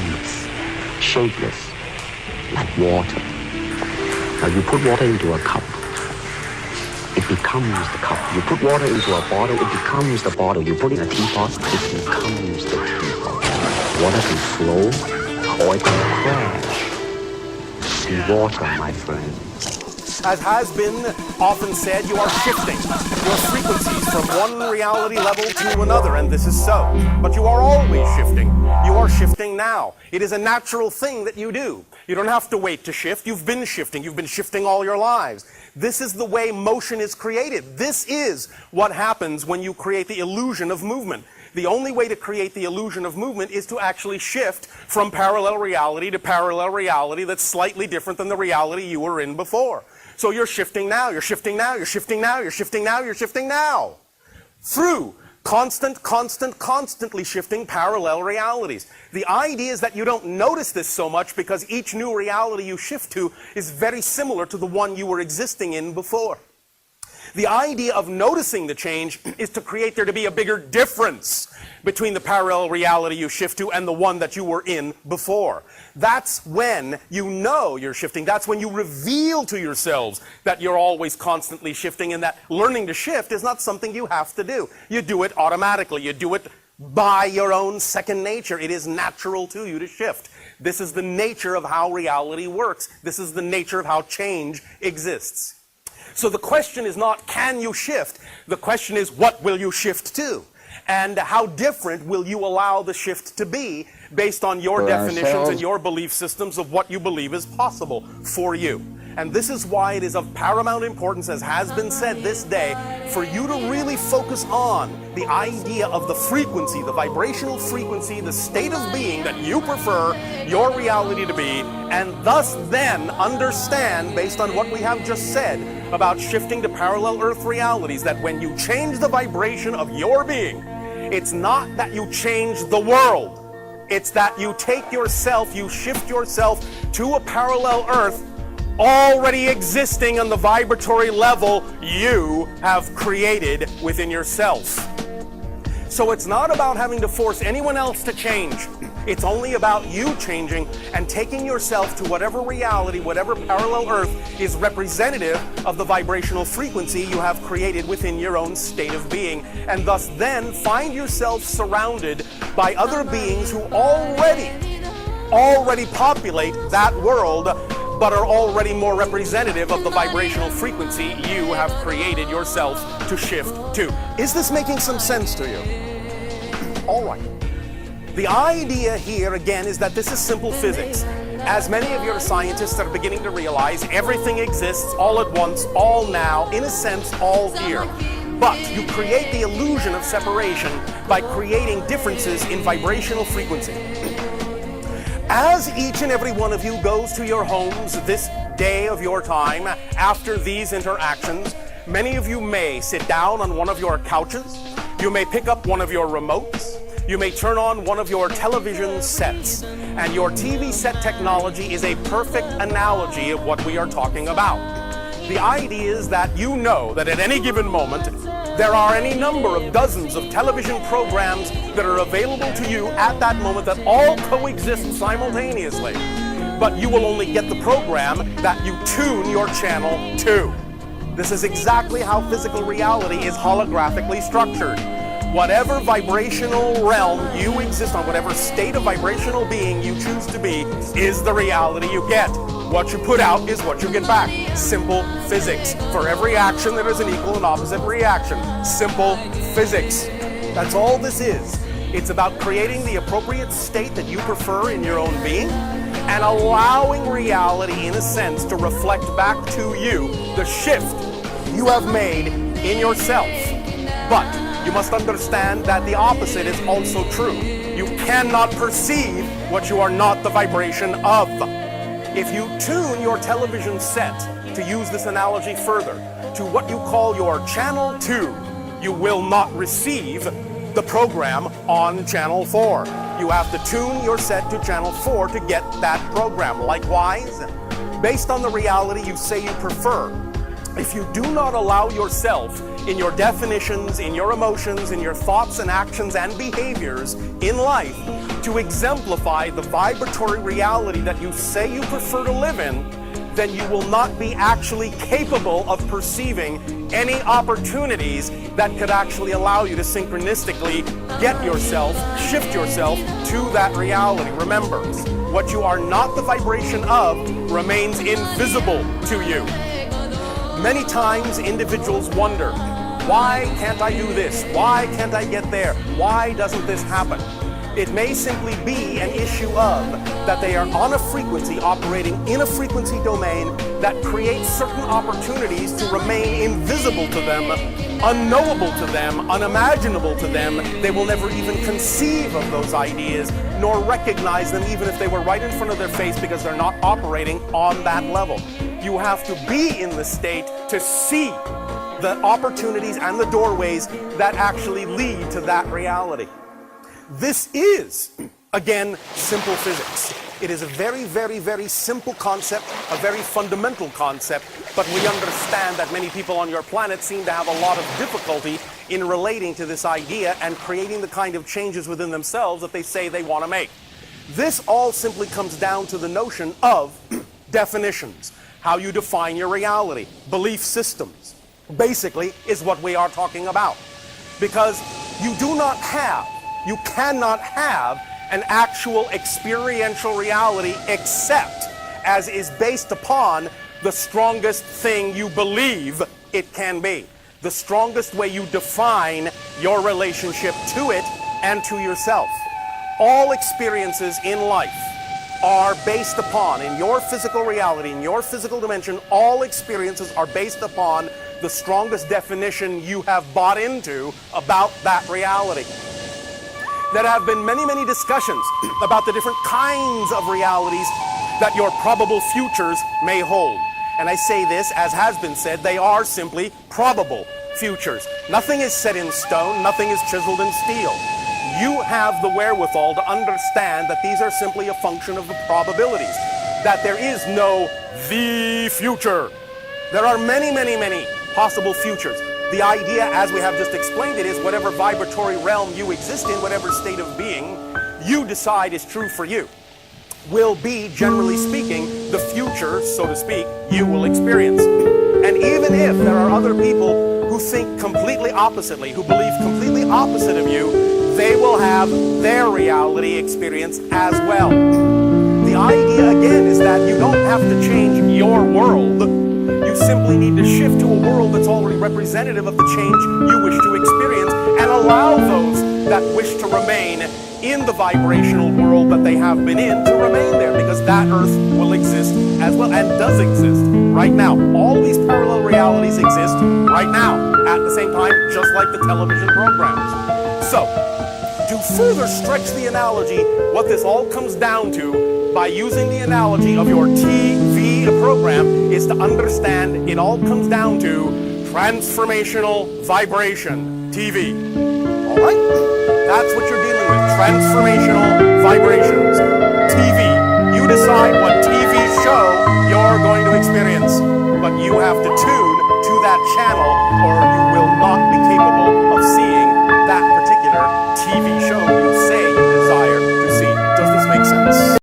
formless, shapeless, like water. Now you put water into a cup, it becomes the cup. You put water into a bottle, it becomes the bottle. You put in a teapot, it becomes the teapot. Water can flow or it can crash. See water, my friend. As has been often said, you are shifting your frequencies from one reality level to another, and this is so. But you are always shifting. You are shifting now. It is a natural thing that you do. You don't have to wait to shift. You've been shifting. You've been shifting all your lives. This is the way motion is created. This is what happens when you create the illusion of movement. The only way to create the illusion of movement is to actually shift from parallel reality to parallel reality that's slightly different than the reality you were in before. So you're shifting now, you're shifting now, you're shifting now, you're shifting now, you're shifting now. Through constantly shifting parallel realities. The idea is that you don't notice this so much because each new reality you shift to is very similar to the one you were existing in before. The idea of noticing the change is to create there to be a bigger difference between the parallel reality you shift to and the one that you were in before. That's when you know you're shifting. That's when you reveal to yourselves that you're always constantly shifting, and that learning to shift is not something you have to do. You do it automatically. You do it by your own second nature. It is natural to you to shift. This is the nature of how reality works. This is the nature of how change exists. So the question is not, can you shift? The question is, what will you shift to? And how different will you allow the shift to be based on your definitions and your belief systems of what you believe is possible for you? And this is why it is of paramount importance, as has been said this day, for you to really focus on the idea of the frequency, the vibrational frequency, the state of being that you prefer your reality to be, and thus then understand, based on what we have just said about shifting to parallel Earth realities, that when you change the vibration of your being, it's not that you change the world. It's that you take yourself, you shift yourself to a parallel Earth already existing on the vibratory level you have created within yourself. So it's not about having to force anyone else to change. It's only about you changing and taking yourself to whatever reality, whatever parallel Earth is representative of the vibrational frequency you have created within your own state of being. And thus then find yourself surrounded by other beings who already populate that world, but are already more representative of the vibrational frequency you have created yourself to shift to. Is this making some sense to you? All right. The idea here, again, is that this is simple physics. As many of your scientists are beginning to realize, everything exists all at once, all now, in a sense, all here. But you create the illusion of separation by creating differences in vibrational frequency. As each and every one of you goes to your homes this day of your time, after these interactions, many of you may sit down on one of your couches, you may pick up one of your remotes, you may turn on one of your television sets, and your TV set technology is a perfect analogy of what we are talking about. The idea is that you know that at any given moment, there are any number of dozens of television programs that are available to you at that moment that all coexist simultaneously. But you will only get the program that you tune your channel to. This is exactly how physical reality is holographically structured. Whatever vibrational realm you exist on, whatever state of vibrational being you choose to be, is the reality you get. What you put out is what you get back. Simple physics. For every action, there is an equal and opposite reaction. Simple physics. That's all this is. It's about creating the appropriate state that you prefer in your own being and allowing reality, in a sense, to reflect back to you the shift you have made in yourself. But you must understand that the opposite is also true. You cannot perceive what you are not the vibration of. If you tune your television set, to use this analogy further, to what you call your channel 2, you will not receive the program on channel 4. You have to tune your set to channel 4 to get that program. Likewise, based on the reality you say you prefer, If you do not allow yourself in your definitions, in your emotions, in your thoughts and actions and behaviors in life to exemplify the vibratory reality that you say you prefer to live in, then you will not be actually capable of perceiving any opportunities that could actually allow you to synchronistically get yourself, shift yourself to that reality. Remember, what you are not the vibration of remains invisible to you. Many times individuals wonder, why can't I do this? Why can't I get there? Why doesn't this happen? It may simply be an issue of that they are on a frequency, operating in a frequency domain that creates certain opportunities to remain invisible to them, unknowable to them, unimaginable to them. They will never even conceive of those ideas, nor recognize them even if they were right in front of their face, because they're not operating on that level. You have to be in the state to see the opportunities and the doorways that actually lead to that reality. This is, again, simple physics. It is a very, very, very simple concept, a very fundamental concept, but we understand that many people on your planet seem to have a lot of difficulty in relating to this idea and creating the kind of changes within themselves that they say they want to make. This all simply comes down to the notion of definitions, how you define your reality, belief systems, basically is what we are talking about. Because you cannot have an actual experiential reality except as is based upon the strongest thing you believe it can be. The strongest way you define your relationship to it and to yourself. All experiences in life are based upon, in your physical reality, in your physical dimension, all experiences are based upon the strongest definition you have bought into about that reality. There have been many, many discussions about the different kinds of realities that your probable futures may hold. And I say this, as has been said, they are simply probable futures. Nothing is set in stone, nothing is chiseled in steel. You have the wherewithal to understand that these are simply a function of the probabilities, that there is no the future. There are many, many, many possible futures. The idea, as we have just explained it, is whatever vibratory realm you exist in, whatever state of being you decide is true for you, will be, generally speaking, the future, so to speak, you will experience. And even if there are other people who think completely oppositely, who believe completely opposite of you, they will have their reality experience as well. The idea, again, is that you don't have to change your world. You simply need to shift to a world that's already representative of the change you wish to experience, and allow those that wish to remain in the vibrational world that they have been in to remain there, because that earth will exist as well, and does exist right now. All these parallel realities exist right now at the same time, just like the television programs. So, to further stretch the analogy, what this all comes down to, by using the analogy of your TV program, is to understand it all comes down to transformational vibration TV. All right? That's what you're dealing with. Transformational vibrations TV. You decide what TV show you're going to experience, but you have to tune to that channel, or you